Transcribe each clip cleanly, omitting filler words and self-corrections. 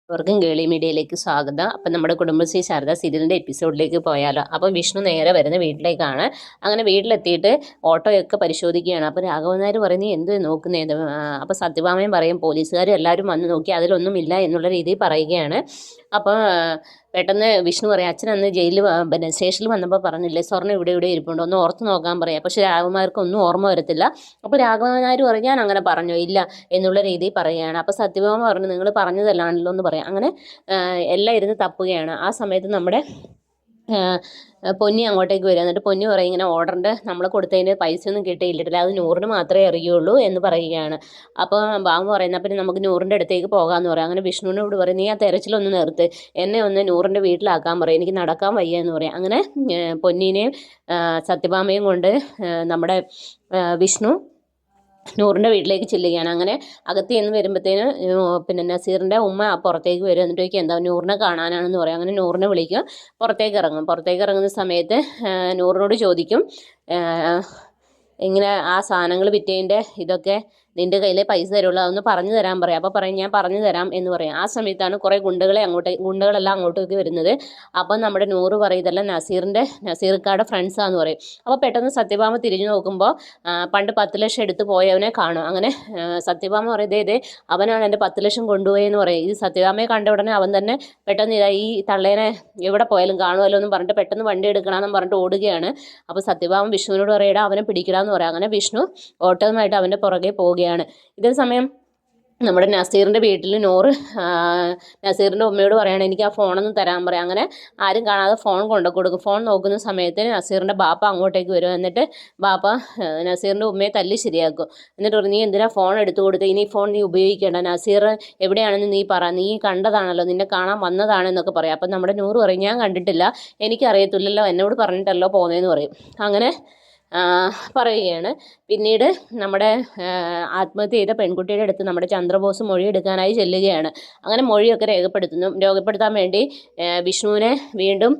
അവർക്കും ഗേളി മീഡിയയിലേക്ക് സ്വാഗതം. അപ്പം നമ്മുടെ കുടുംബശ്രീ ശാരദ സീരിയലിൻ്റെ എപ്പിസോഡിലേക്ക് പോയാലോ. അപ്പോൾ വിഷ്ണു നേരെ വരുന്ന വീട്ടിലേക്കാണ്. അങ്ങനെ വീട്ടിലെത്തിയിട്ട് ഓട്ടോയൊക്കെ പരിശോധിക്കുകയാണ്. അപ്പോൾ രാഘവൻ നായർ പറയുന്നത് എന്ത് നോക്കുന്നത്. അപ്പോൾ സത്യഭാമയും പറയും പോലീസുകാരും എല്ലാവരും വന്ന് നോക്കി അതിലൊന്നും ഇല്ല എന്നുള്ള രീതിയിൽ പറയുകയാണ്. അപ്പോൾ പെട്ടെന്ന് വിഷ്ണു പറയും അച്ഛൻ അന്ന് ജയിലിൽ പിന്നെ സ്റ്റേഷനിൽ വന്നപ്പോൾ പറഞ്ഞില്ലേ സ്വർണ്ണം ഇവിടെ ഇരിപ്പുണ്ട്, ഒന്ന് ഓർത്ത് നോക്കാൻ പറയാം. പക്ഷേ രാഘവന്മാർക്കൊന്നും ഓർമ്മ വരത്തില്ല. അപ്പോൾ രാഘവൻ നായർ പറയും ഞാൻ അങ്ങനെ പറഞ്ഞോ ഇല്ല എന്നുള്ള രീതിയിൽ പറയുകയാണ്. അപ്പോൾ സത്യഭാമ പറഞ്ഞു നിങ്ങൾ പറഞ്ഞതല്ലാണല്ലോ എന്ന് പറയാം. അങ്ങനെ എല്ലാം ഇരുന്ന് തപ്പുകയാണ്. ആ സമയത്ത് നമ്മുടെ പൊന്നി അങ്ങോട്ടേക്ക് വരിക. എന്നിട്ട് പൊന്നി പറയും ഇങ്ങനെ ഓർഡറിൻ്റെ നമ്മൾ കൊടുത്തതിന് പൈസ ഒന്നും കിട്ടിയിട്ടില്ല, അത് നൂറിന് മാത്രമേ അറിയുള്ളൂ എന്ന് പറയുകയാണ്. അപ്പോൾ ബാബു പറയുന്ന പിന്നെ നമുക്ക് നൂറിൻ്റെ അടുത്തേക്ക് പോകാമെന്ന് പറയാം. അങ്ങനെ വിഷ്ണുവിനോട് പറയും നീ ആ തെരച്ചിലൊന്ന് നിർത്ത്, എന്നെ ഒന്ന് നൂറിൻ്റെ വീട്ടിലാക്കാൻ പറയും, എനിക്ക് നടക്കാൻ വയ്യ എന്ന് പറയാം. അങ്ങനെ പൊന്നിനെയും സത്യഭാമയും കൊണ്ട് നമ്മുടെ വിഷ്ണു നൂറിൻ്റെ വീട്ടിലേക്ക് ചെല്ലുകയാണ്. അങ്ങനെ അകത്ത് എന്ന് വരുമ്പോഴത്തേന് പിന്നെ നസീറിൻ്റെ ഉമ്മ പുറത്തേക്ക് വരും. എന്നിട്ട് ചോദിക്കുക എന്താ നൂറിനെ കാണാനാണെന്ന് പറയും. അങ്ങനെ നൂറിനെ വിളിക്കും, പുറത്തേക്ക് ഇറങ്ങുന്ന സമയത്ത് നൂറിനോട് ചോദിക്കും ഇങ്ങനെ ആ സാധനങ്ങൾ വിറ്റതിൻ്റെ ഇതൊക്കെ നിൻ്റെ കയ്യിൽ പൈസ തരുള്ളൂ, അതൊന്ന് പറഞ്ഞു തരാൻ പറയാം. അപ്പോൾ പറയും ഞാൻ പറഞ്ഞു തരാം എന്ന് പറയാം. ആ സമയത്താണ് കുറേ ഗുണ്ടകളെല്ലാം അങ്ങോട്ടേക്ക് വരുന്നത്. അപ്പം നമ്മുടെ നൂറ് പറയും ഇതെല്ലാം നസീർക്കാരുടെ ഫ്രണ്ട്സാന്ന് പറയും. അപ്പോൾ പെട്ടെന്ന് സത്യഭാമ തിരിഞ്ഞു നോക്കുമ്പോൾ പണ്ട് 10 ലക്ഷം എടുത്ത് പോയവനെ കാണും. അങ്ങനെ സത്യഭാമ പറയും ഇതേ അവനാണ് എൻ്റെ 10 ലക്ഷം കൊണ്ടുപോയെന്ന് പറയും. ഇത് സത്യഭാമയെ കണ്ട ഉടനെ അവൻ തന്നെ പെട്ടെന്ന് ഈ തള്ളേനെ എവിടെ പോയാലും കാണുമല്ലോ എന്ന് പറഞ്ഞിട്ട് പെട്ടെന്ന് വണ്ടി എടുക്കണമെന്ന് പറഞ്ഞിട്ട് ഓടുകയാണ്. അപ്പോൾ സത്യഭാമ വിഷ്ണുവിനോട് പറയടാ അവനെ പിടിക്കണമെന്ന് പറയാം. അങ്ങനെ വിഷ്ണു ഓട്ടവുമായിട്ട് അവൻ്റെ പുറകെ പോവുകയാണ്. ഇതേ സമയം നമ്മുടെ നസീറിൻ്റെ വീട്ടിൽ നസീറിൻ്റെ ഉമ്മയോട് പറയുകയാണ് എനിക്ക് ആ ഫോണൊന്നും തരാൻ പറയാം. അങ്ങനെ ആരും കാണാതെ ഫോൺ കൊടുക്കും. ഫോൺ നോക്കുന്ന സമയത്ത് നസീറിൻ്റെ ബാപ്പ അങ്ങോട്ടേക്ക് വരും. എന്നിട്ട് ബാപ്പ നസീറിൻ്റെ ഉമ്മയെ തല്ലി ശരിയാക്കും. എന്നിട്ട് പറയും നീ എന്തിനാ ഫോൺ എടുത്തു കൊടുത്ത്, ഇനി ഫോൺ നീ ഉപയോഗിക്കേണ്ട, നസീർ എവിടെയാണെന്ന് നീ പറ, നീ കണ്ടതാണല്ലോ, നിന്നെ കാണാൻ വന്നതാണെന്നൊക്കെ പറയാം. അപ്പം നമ്മുടെ നൂറ് പറയും ഞാൻ കണ്ടിട്ടില്ല, എനിക്കറിയത്തില്ലല്ലോ, എന്നോട് പറഞ്ഞിട്ടല്ലോ പോകുന്നതെന്ന് പറയും. അങ്ങനെ പറയുകയാണ്. പിന്നീട് നമ്മുടെ ആത്മഹത്യ ചെയ്ത പെൺകുട്ടിയുടെ അടുത്ത് നമ്മുടെ ചന്ദ്രബോസ് മൊഴി എടുക്കാനായി ചെല്ലുകയാണ്. അങ്ങനെ മൊഴിയൊക്കെ രേഖപ്പെടുത്താൻ വേണ്ടി വിഷ്ണുവിനെ വീണ്ടും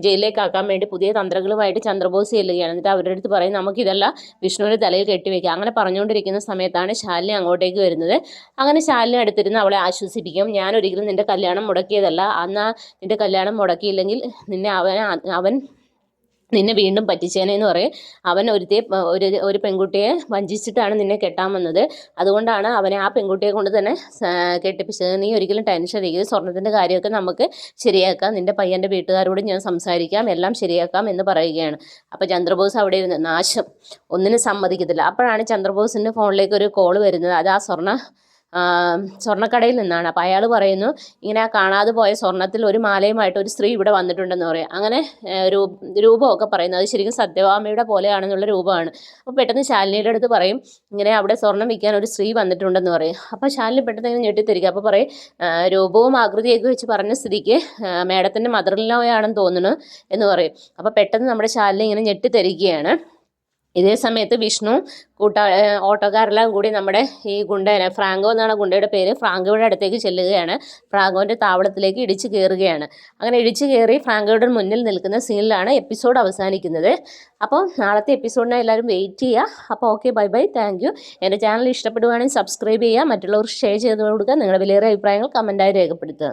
ജയിലിലേക്ക് ആക്കാൻ വേണ്ടി പുതിയ തന്ത്രങ്ങളുമായിട്ട് ചന്ദ്രബോസ് ചെല്ലുകയാണ്. എന്നിട്ട് അവരുടെ അടുത്ത് പറയും നമുക്കിതെല്ലാം വിഷ്ണുവിൻ്റെ തലയിൽ കെട്ടിവെക്കുക. അങ്ങനെ പറഞ്ഞുകൊണ്ടിരിക്കുന്ന സമയത്താണ് ശാലിനി അങ്ങോട്ടേക്ക് വരുന്നത്. അങ്ങനെ ശാലിനി അടുത്തിരുന്ന് അവളെ ആശ്വസിപ്പിക്കും. ഞാൻ ഒരിക്കലും നിൻ്റെ കല്യാണം മുടക്കിയതല്ല, അന്ന് നിൻ്റെ കല്യാണം മുടക്കിയില്ലെങ്കിൽ അവൻ നിന്നെ വീണ്ടും പറ്റിച്ചേനെന്ന് പറയും. അവൻ ഒരു പെൺകുട്ടിയെ വഞ്ചിച്ചിട്ടാണ് നിന്നെ കെട്ടാൻ വന്നത്, അതുകൊണ്ടാണ് അവനെ ആ പെൺകുട്ടിയെ കൊണ്ട് തന്നെ കെട്ടിപ്പിച്ചത്. നീ ഒരിക്കലും ടെൻഷൻ അടിക്കരുത്, സ്വർണത്തിൻ്റെ കാര്യമൊക്കെ നമുക്ക് ശരിയാക്കാം, നിൻ്റെ പയ്യൻ്റെ വീട്ടുകാരോട് ഞാൻ സംസാരിക്കാം, എല്ലാം ശരിയാക്കാം എന്ന് പറയുകയാണ്. അപ്പോൾ ചന്ദ്രബോസ് അവിടെ ഇരുന്ന് നാശം ഒന്നിനും സമ്മതിക്കത്തില്ല. അപ്പോഴാണ് ചന്ദ്രബോസിൻ്റെ ഫോണിലേക്ക് ഒരു കോൾ വരുന്നത്. അത് ആ സ്വർണ്ണക്കടയിൽ നിന്നാണ്. അപ്പോൾ അയാൾ പറയുന്നു ഇങ്ങനെ കാണാതെ പോയ സ്വർണ്ണത്തിൽ ഒരു മാലയുമായിട്ട് ഒരു സ്ത്രീ ഇവിടെ വന്നിട്ടുണ്ടെന്ന് പറയും. അങ്ങനെ രൂപമൊക്കെ പറയുന്നത് അത് ശരിക്കും സത്യഭാമയുടെ പോലെയാണെന്നുള്ള രൂപമാണ്. അപ്പോൾ പെട്ടെന്ന് ശാലിനിയുടെ അടുത്ത് പറയും ഇങ്ങനെ അവിടെ സ്വർണ്ണം വിൽക്കാൻ ഒരു സ്ത്രീ വന്നിട്ടുണ്ടെന്ന് പറയും. അപ്പോൾ ശാലിനി പെട്ടെന്ന് ഇങ്ങനെ ഞെട്ടിത്തിരിക്കുക. അപ്പോൾ പറയും രൂപവും ആകൃതിയൊക്കെ വെച്ച് പറഞ്ഞ സ്ഥിതിക്ക് മേഡത്തിൻ്റെ മദർ ഇൻ ലോ ആണെന്ന് തോന്നുന്നു എന്ന് പറയും. അപ്പോൾ പെട്ടെന്ന് നമ്മുടെ ശാലിനി ഇങ്ങനെ ഞെട്ടിത്തിരിക്കുകയാണ്. ഇതേ സമയത്ത് വിഷ്ണു ഓട്ടോക്കാരെല്ലാം കൂടി നമ്മുടെ ഈ ഗുണ്ടേനെ, ഫ്രാങ്കോ എന്നാണ് ഗുണ്ടയുടെ പേര്, ഫ്രാങ്കോയുടെ അടുത്തേക്ക് ചെല്ലുകയാണ്. ഫ്രാങ്കോൻ്റെ താവളത്തിലേക്ക് ഇടിച്ചു കയറുകയാണ്. അങ്ങനെ ഇടിച്ചു കയറി ഫ്രാങ്കോയുടെ മുന്നിൽ നിൽക്കുന്ന സീനിലാണ് എപ്പിസോഡ് അവസാനിക്കുന്നത്. അപ്പോൾ നാളത്തെ എപ്പിസോഡിനെ എല്ലാവരും വെയിറ്റ് ചെയ്യുക. അപ്പോൾ okay, bye bye, thank you. എൻ്റെ ചാനൽ ഇഷ്ടപ്പെടുകയാണെങ്കിൽ സബ്സ്ക്രൈബ് ചെയ്യുക, മറ്റുള്ളവർക്ക് ഷെയർ ചെയ്ത് കൊടുക്കുക, നിങ്ങളുടെ വിലയേറിയ അഭിപ്രായങ്ങൾ കമൻറ്റായി രേഖപ്പെടുത്തുക.